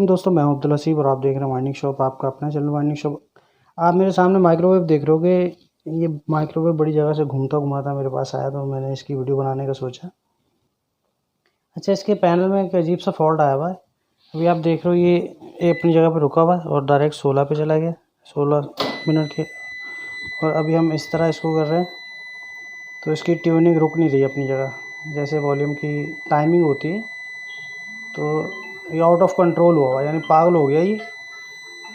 अस्सलाम दोस्तों, मैं हूं अब्दुल हसीब और आप देख रहे हैं माइनिंग शॉप, आपका अपना चैनल माइनिंग शॉप। आप मेरे सामने माइक्रोवेव देख रहे होगे। ये माइक्रोवेव बड़ी जगह से घूमता घुमाता मेरे पास आया तो मैंने इसकी वीडियो बनाने का सोचा। अच्छा, इसके पैनल में एक अजीब सा फॉल्ट आया हुआ है। अभी आप देख रहे हो ये अपनी जगह पर रुका हुआ है और डायरेक्ट 16 पे चला गया, 16 मिनट के। और अभी हम इस तरह इसको कर रहे हैं तो इसकी ट्यूनिंग रुक नहीं रही अपनी जगह। जैसे वॉल्यूम की टाइमिंग होती है तो ये आउट ऑफ कंट्रोल हुआ यानी पागल हो गया ये,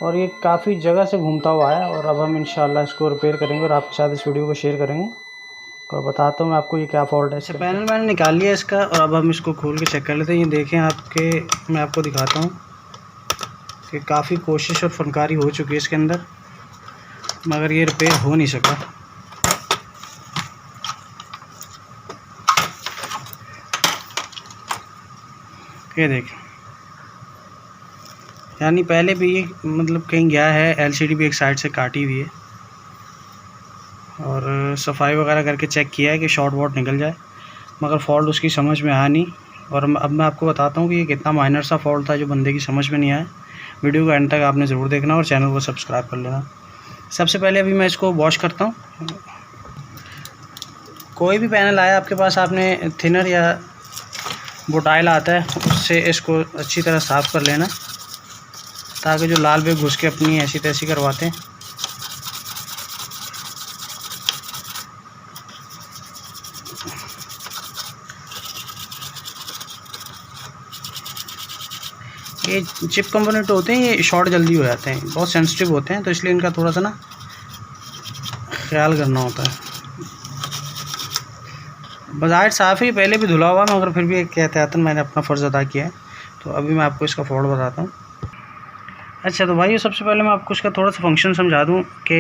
और ये काफ़ी जगह से घूमता हुआ है। और अब हम इंशाल्लाह इसको रिपेयर करेंगे और आपके साथ इस वीडियो को शेयर करेंगे और बताता हूँ मैं आपको ये क्या फॉल्ट है। अच्छा, पैनल मैंने निकाल लिया इसका और अब हम इसको खोल के चेक कर लेते हैं। ये देखें मैं आपको दिखाता हूँ कि काफ़ी कोशिश और फनकारी हो चुकी है इसके अंदर, मगर ये रिपेयर हो नहीं सका। ये देखें, यानी पहले भी ये मतलब कहीं गया है, एलसीडी भी एक साइड से काटी हुई है और सफाई वगैरह करके चेक किया है कि शॉर्ट वॉट निकल जाए, मगर फॉल्ट उसकी समझ में आया नहीं। और अब मैं आपको बताता हूँ कि ये कितना माइनर सा फॉल्ट था जो बंदे की समझ में नहीं आया। वीडियो को एंड तक आपने ज़रूर देखना और चैनल को सब्सक्राइब कर लेना। सबसे पहले अभी मैं इसको वॉश करता हूँ। कोई भी पैनल आया आपके पास, आपने थिनर या बुटाइल आता है उससे इसको अच्छी तरह साफ़ कर लेना, ताकि जो लाल बेग घुस के अपनी ऐसी तैसी करवाते हैं। ये चिप कंपोनेंट होते हैं, ये शॉर्ट जल्दी हो जाते हैं, बहुत सेंसिटिव होते हैं, तो इसलिए इनका थोड़ा सा ना ख्याल करना होता है। बाजार साफ़ ही पहले भी धुला हुआ, मगर फिर भी एक एहतियातन मैंने अपना फ़र्ज़ अदा किया है। तो अभी मैं आपको इसका फॉल्ट बताता हूँ। अच्छा, तो भाई सबसे पहले मैं आपको इसका थोड़ा सा फंक्शन समझा दूँ कि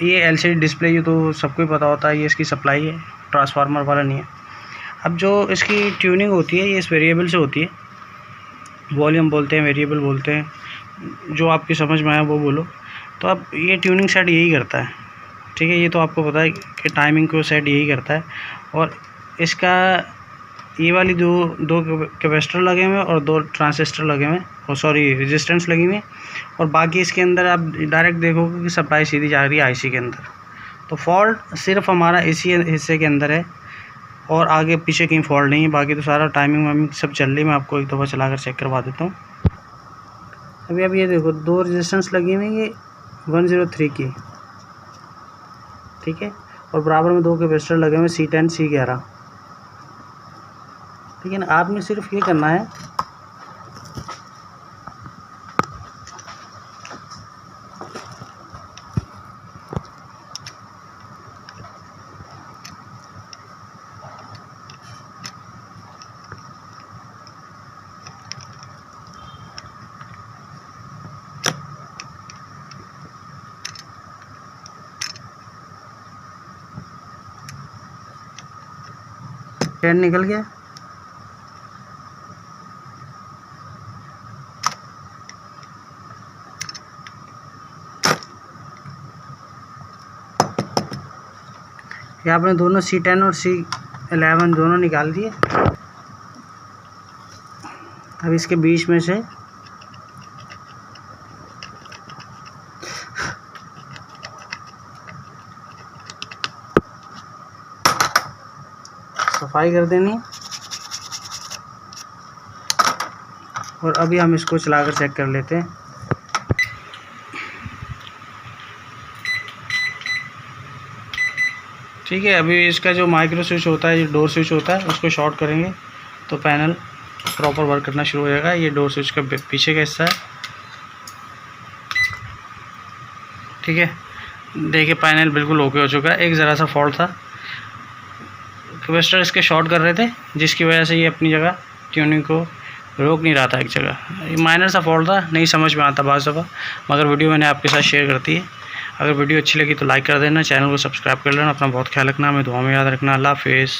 ये एलसीडी डिस्प्ले, ये तो सबको ही पता होता है, ये इसकी सप्लाई है, ट्रांसफार्मर वाला नहीं है। अब जो इसकी ट्यूनिंग होती है ये इस वेरिएबल से होती है, वॉल्यूम बोलते हैं, वेरिएबल बोलते हैं, जो आपकी समझ में आए वो बोलो। तो अब ये ट्यूनिंग सेट यही करता है, ठीक है। ये तो आपको पता है कि टाइमिंग को सेट यही करता है। और इसका ये वाली दो कैपेसिटर लगे हुए हैं और 2 ट्रांजिस्टर लगे हुए हैं, और सॉरी रेजिस्टेंस लगी हुई है। और बाकी इसके अंदर आप डायरेक्ट देखोगे कि सप्लाई सीधी जा रही है आईसी के अंदर। तो फॉल्ट सिर्फ हमारा इसी हिस्से के अंदर है और आगे पीछे कहीं फॉल्ट नहीं है। बाकी तो सारा टाइमिंग वाइमिंग सब चल रही है। मैं आपको एक दफ़ा चला कर चेक करवा देता हूँ। अभी अब ये देखो 2 रेजिस्टेंस लगी हुई है, ये 103 की, ठीक है। और बराबर में 2 कैपेसिटर लगे हुए हैं, C10 C11, ठीक है ना। आपने सिर्फ ये करना है, पेन निकल गया। ये आपने दोनों C10 और C11 दोनों निकाल दिए। अब इसके बीच में से सफाई कर देनी। और अभी हम इसको चलाकर चेक कर लेते हैं। ठीक है, अभी इसका जो माइक्रो स्विच होता है, ये डोर स्विच होता है, उसको शॉर्ट करेंगे तो पैनल प्रॉपर वर्क करना शुरू हो जाएगा। ये डोर स्विच का पीछे का हिस्सा है, ठीक है। देखिए पैनल बिल्कुल ओके हो चुका है। एक ज़रा सा फॉल्ट था, कैपेसिटर इसके शॉर्ट कर रहे थे, जिसकी वजह से ये अपनी जगह ट्यूनिंग को रोक नहीं रहा था एक जगह। ये माइनर सा फॉल्ट था, नहीं समझ में आता बाज़ दफ़ा, मगर वीडियो मैंने आपके साथ शेयर करती है। अगर वीडियो अच्छी लगी तो लाइक कर देना, चैनल को सब्सक्राइब कर लेना। अपना बहुत ख्याल रखना, हमें दुआ में याद रखना। अल्लाह हाफ़िज़।